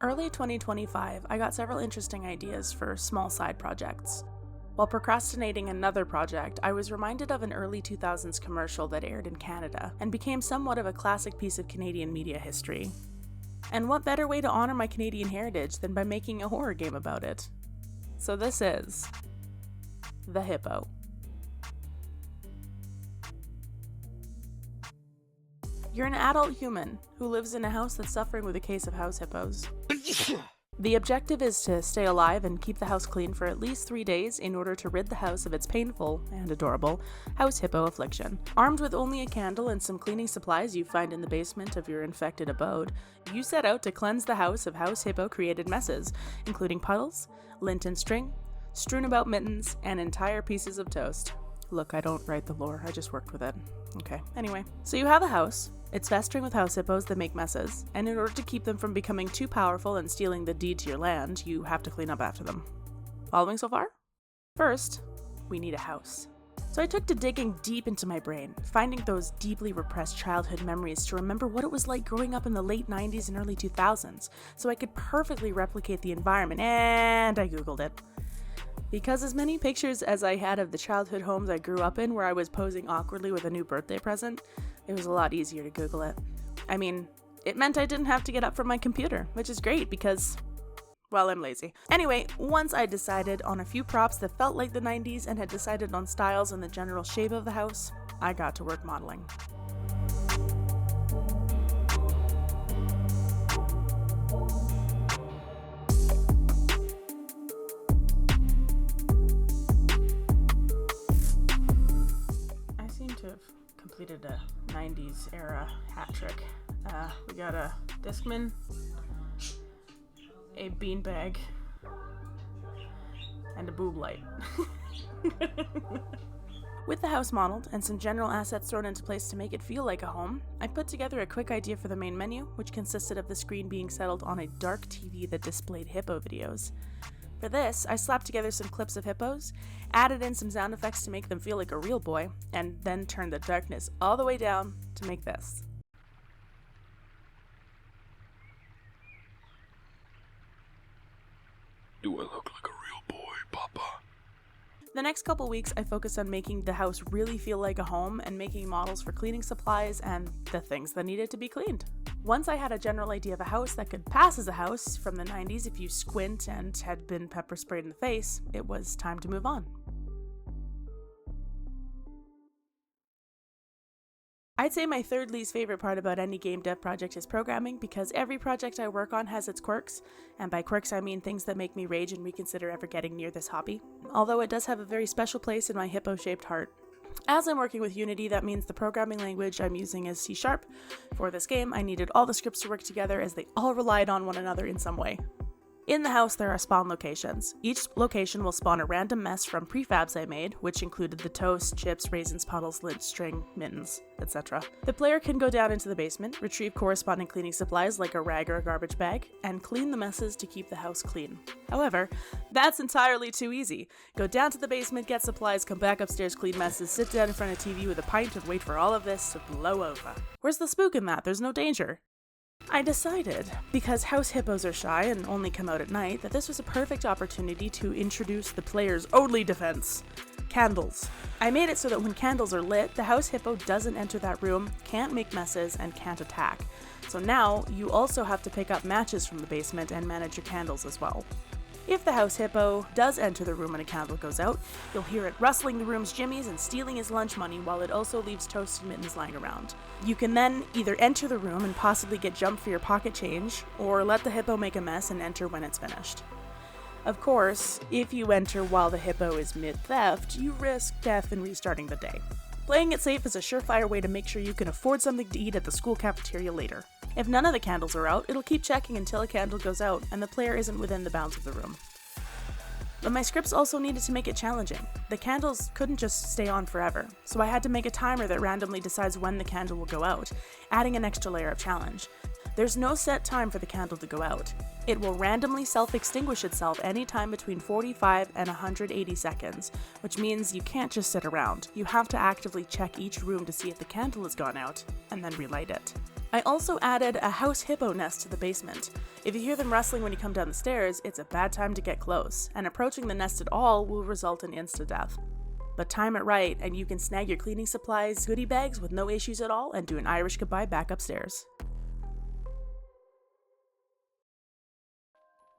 Early 2025, I got several interesting ideas for small side projects. While procrastinating another project, I was reminded of an early 2000s commercial that aired in Canada and became somewhat of a classic piece of Canadian media history. And what better way to honor my Canadian heritage than by making a horror game about it? So this is the Hippo. You're an adult human who lives in a house that's suffering with a case of house hippos. The objective is to stay alive and keep the house clean for at least 3 days in order to rid the house of its painful and adorable house hippo affliction. Armed with only a candle and some cleaning supplies you find in the basement of your infected abode, you set out to cleanse the house of house hippo created messes, including puddles, lint and string, strewn about mittens, and entire pieces of toast. Look, I don't write the lore, I just worked with it. Okay, anyway. So you have a house. It's festering with house hippos that make messes, and in order to keep them from becoming too powerful and stealing the deed to your land, you have to clean up after them. Following so far? First, we need a house. So I took to digging deep into my brain, finding those deeply repressed childhood memories to remember what it was like growing up in the late 90s and early 2000s, so I could perfectly replicate the environment, and I googled it. Because as many pictures as I had of the childhood homes I grew up in where I was posing awkwardly with a new birthday present, it was a lot easier to Google it. I mean, it meant I didn't have to get up from my computer, which is great because, well, I'm lazy. Anyway, once I decided on a few props that felt like the 90s and had decided on styles and the general shape of the house, I got to work modeling. Completed a 90s era hat trick. We got a Discman, a beanbag, and a boob light. With the house modeled and some general assets thrown into place to make it feel like a home, I put together a quick idea for the main menu, which consisted of the screen being settled on a dark TV that displayed hippo videos. For this, I slapped together some clips of hippos, added in some sound effects to make them feel like a real boy, and then turned the darkness all the way down to make this. Do I look like a real boy, Papa? The next couple weeks, I focused on making the house really feel like a home and making models for cleaning supplies and the things that needed to be cleaned. Once I had a general idea of a house that could pass as a house from the 90s if you squint and had been pepper sprayed in the face, it was time to move on. I'd say my third least favorite part about any game dev project is programming, because every project I work on has its quirks, and by quirks I mean things that make me rage and reconsider ever getting near this hobby, although it does have a very special place in my hippo-shaped heart. As I'm working with Unity, that means the programming language I'm using is C#. For this game, I needed all the scripts to work together as they all relied on one another in some way. In the house, there are spawn locations. Each location will spawn a random mess from prefabs I made, which included the toast, chips, raisins, puddles, lint, string, mittens, etc. The player can go down into the basement, retrieve corresponding cleaning supplies like a rag or a garbage bag, and clean the messes to keep the house clean. However, that's entirely too easy. Go down to the basement, get supplies, come back upstairs, clean messes, sit down in front of TV with a pint and wait for all of this to blow over. Where's the spook in that? There's no danger. I decided, because house hippos are shy and only come out at night, that this was a perfect opportunity to introduce the player's only defense: candles. I made it so that when candles are lit, the house hippo doesn't enter that room, can't make messes, and can't attack. So now, you also have to pick up matches from the basement and manage your candles as well. If the house hippo does enter the room when a candle goes out, you'll hear it rustling the room's jimmies and stealing his lunch money while it also leaves toast and mittens lying around. You can then either enter the room and possibly get jumped for your pocket change, or let the hippo make a mess and enter when it's finished. Of course, if you enter while the hippo is mid-theft, you risk death and restarting the day. Playing it safe is a surefire way to make sure you can afford something to eat at the school cafeteria later. If none of the candles are out, it'll keep checking until a candle goes out and the player isn't within the bounds of the room. But my scripts also needed to make it challenging. The candles couldn't just stay on forever, so I had to make a timer that randomly decides when the candle will go out, adding an extra layer of challenge. There's no set time for the candle to go out. It will randomly self-extinguish itself anytime between 45 and 180 seconds, which means you can't just sit around. You have to actively check each room to see if the candle has gone out, and then relight it. I also added a house hippo nest to the basement. If you hear them rustling when you come down the stairs, it's a bad time to get close, and approaching the nest at all will result in insta-death. But time it right, and you can snag your cleaning supplies, goodie bags with no issues at all, and do an Irish goodbye back upstairs.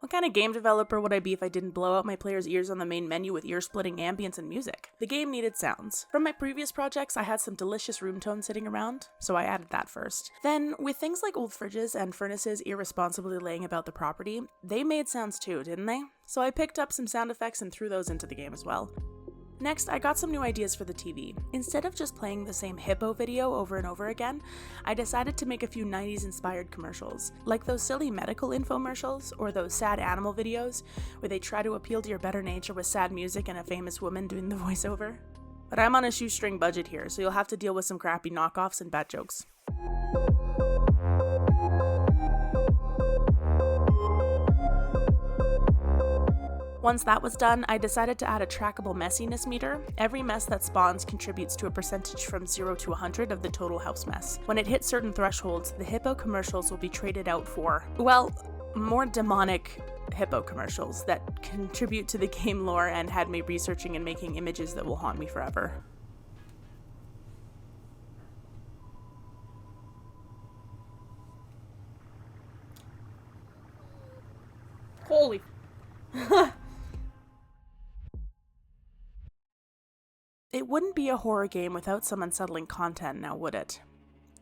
What kind of game developer would I be if I didn't blow out my players' ears on the main menu with ear-splitting ambience and music? The game needed sounds. From my previous projects, I had some delicious room tones sitting around, so I added that first. Then, with things like old fridges and furnaces irresponsibly laying about the property, they made sounds too, didn't they? So I picked up some sound effects and threw those into the game as well. Next, I got some new ideas for the TV. Instead of just playing the same Hippo video over and over again, I decided to make a few 90s inspired commercials, like those silly medical infomercials or those sad animal videos where they try to appeal to your better nature with sad music and a famous woman doing the voiceover. But I'm on a shoestring budget here, so you'll have to deal with some crappy knockoffs and bad jokes. Once that was done, I decided to add a trackable messiness meter. Every mess that spawns contributes to a percentage from 0 to 100 of the total house mess. When it hits certain thresholds, the Hippo commercials will be traded out for, well, more demonic Hippo commercials that contribute to the game lore and had me researching and making images that will haunt me forever. Holy It wouldn't be a horror game without some unsettling content now, would it?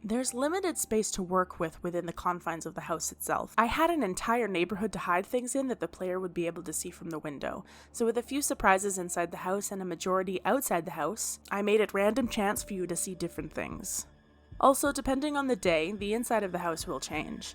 There's limited space to work with within the confines of the house itself. I had an entire neighborhood to hide things in that the player would be able to see from the window, so with a few surprises inside the house and a majority outside the house, I made it random chance for you to see different things. Also, depending on the day, the inside of the house will change.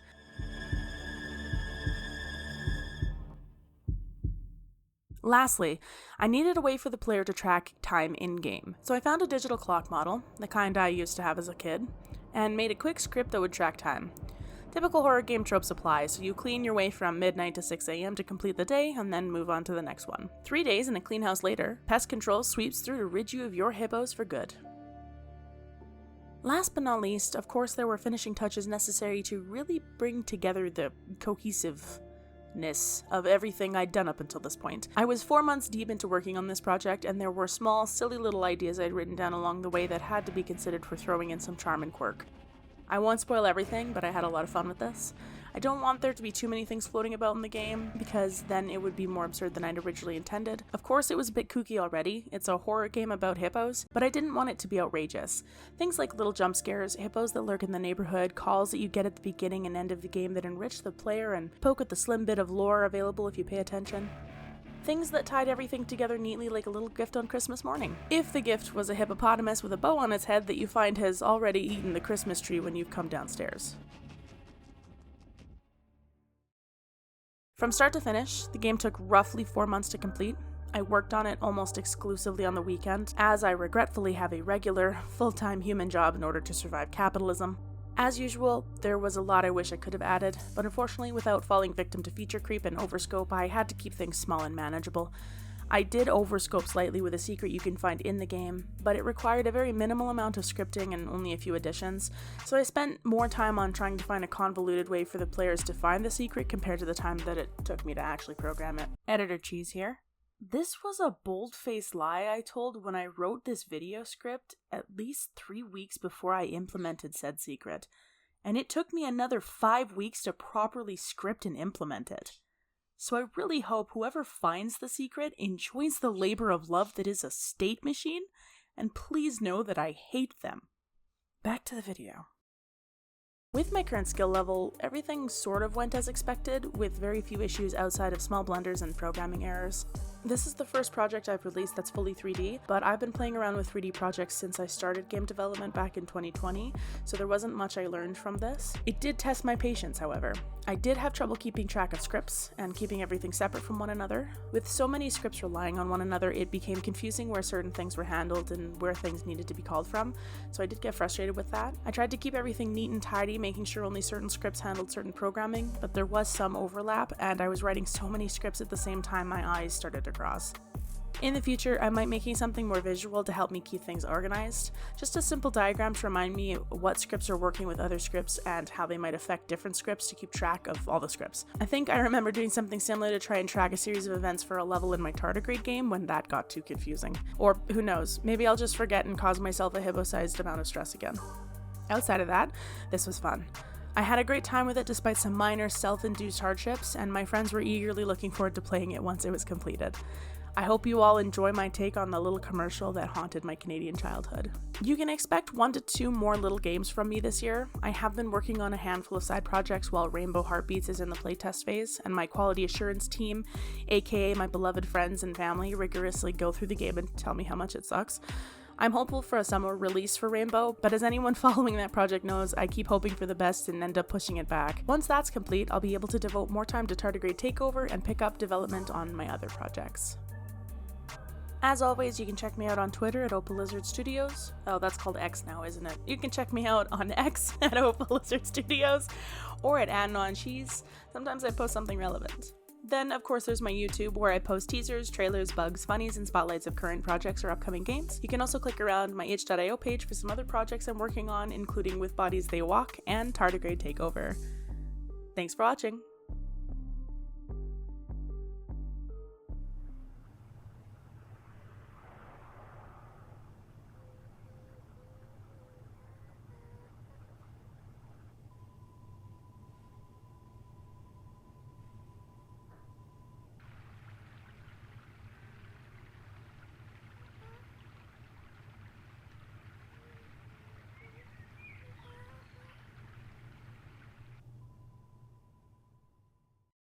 Lastly, I needed a way for the player to track time in-game, so I found a digital clock model, the kind I used to have as a kid, and made a quick script that would track time. Typical horror game tropes apply, so you clean your way from midnight to 6 a.m. to complete the day, and then move on to the next one. 3 days in a clean house later, pest control sweeps through to rid you of your hippos for good. Last but not least, of course, there were finishing touches necessary to really bring together the cohesiveness of everything I'd done up until this point. I was 4 months deep into working on this project, and there were small, silly little ideas I'd written down along the way that had to be considered for throwing in some charm and quirk. I won't spoil everything, but I had a lot of fun with this. I don't want there to be too many things floating about in the game, because then it would be more absurd than I'd originally intended. Of course, it was a bit kooky already. It's a horror game about hippos, but I didn't want it to be outrageous. Things like little jump scares, hippos that lurk in the neighborhood, calls that you get at the beginning and end of the game that enrich the player and poke at the slim bit of lore available if you pay attention. Things that tied everything together neatly like a little gift on Christmas morning. If the gift was a hippopotamus with a bow on its head that you find has already eaten the Christmas tree when you've come downstairs. From start to finish, the game took roughly 4 months to complete. I worked on it almost exclusively on the weekend, as I regretfully have a regular, full-time human job in order to survive capitalism. As usual, there was a lot I wish I could have added, but unfortunately without falling victim to feature creep and overscope, I had to keep things small and manageable. I did overscope slightly with a secret you can find in the game, but it required a very minimal amount of scripting and only a few additions, so I spent more time on trying to find a convoluted way for the players to find the secret compared to the time that it took me to actually program it. Editor Cheese here. This was a bold-faced lie I told when I wrote this video script at least 3 weeks before I implemented said secret, and it took me another 5 weeks to properly script and implement it. So I really hope whoever finds the secret enjoys the labor of love that is a state machine, and please know that I hate them. Back to the video. With my current skill level, everything sort of went as expected, with very few issues outside of small blunders and programming errors. This is the first project I've released that's fully 3D, but I've been playing around with 3D projects since I started game development back in 2020, so there wasn't much I learned from this. It did test my patience, however. I did have trouble keeping track of scripts and keeping everything separate from one another. With so many scripts relying on one another, it became confusing where certain things were handled and where things needed to be called from, so I did get frustrated with that. I tried to keep everything neat and tidy, making sure only certain scripts handled certain programming, but there was some overlap, and I was writing so many scripts at the same time my eyes started to cross. In the future, I might making something more visual to help me keep things organized. Just a simple diagram to remind me what scripts are working with other scripts and how they might affect different scripts to keep track of all the scripts. I think I remember doing something similar to try and track a series of events for a level in my tardigrade game when that got too confusing. Or who knows, maybe I'll just forget and cause myself a Hippo-sized amount of stress again. Outside of that, this was fun. I had a great time with it despite some minor self-induced hardships, and my friends were eagerly looking forward to playing it once it was completed. I hope you all enjoy my take on the little commercial that haunted my Canadian childhood. You can expect 1 to 2 more little games from me this year. I have been working on a handful of side projects while Rainbow Heartbeats is in the playtest phase, and my quality assurance team, aka my beloved friends and family, rigorously go through the game and tell me how much it sucks. I'm hopeful for a summer release for Rainbow, but as anyone following that project knows, I keep hoping for the best and end up pushing it back. Once that's complete, I'll be able to devote more time to Tardigrade Takeover and pick up development on my other projects. As always, you can check me out on Twitter at Opalizard Studios. Oh, that's called X now, isn't it? You can check me out on X at Opalizard Studios or at Anon Cheese. Sometimes I post something relevant. Then, of course, there's my YouTube, where I post teasers, trailers, bugs, funnies, and spotlights of current projects or upcoming games. You can also click around my itch.io page for some other projects I'm working on, including With Bodies They Walk and Tardigrade Takeover. Thanks for watching!